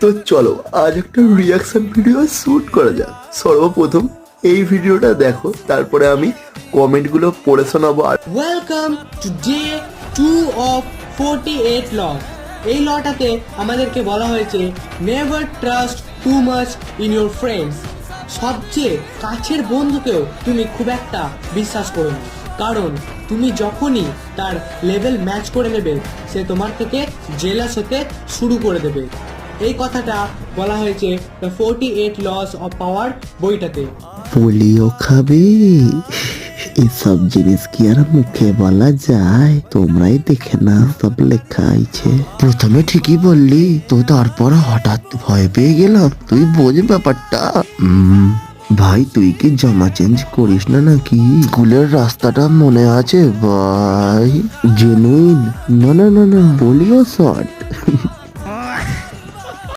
তো চলো আজ একটা রিয়াকশন ভিডিও শুট করা যাক। সর্বপ্রথম এই ভিডিওটা দেখো, তারপরে আমি কমেন্টগুলো পড়ে শোনাবো। আর welcome to day 2 of 48 laws. এই লটাতে আমাদেরকে বলা হয়েছে never trust too much in your friends. সবচেয়ে কাছের বন্ধুকেও তুমি খুব একটা বিশ্বাস করো না, কারণ তুমি যখনই তার লেভেল ম্যাচ করে নেবে সে তোমার থেকে জেলাস হতে শুরু করে দেবে। এই কথাটা বলা হয়েছে দ্য 48 লস অফ পাওয়ার বইটাতে। পোলিও খাবে এসব জিনিস কি আর মুখে বলা যায়? তোমরাই দেখে না, সব লেখা আছে। প্রথমে ঠিকই বললি তো, তারপর হঠাৎ ভয় পেয়ে গেলাম। তুই বোঝ ব্যাপারটা। ভাই তুই কি জামা চেঞ্জ করিস না নাকি? স্কুলের রাস্তাটা মনে আছে ভাই? জেনুইন? না না না না, পোলিও শট।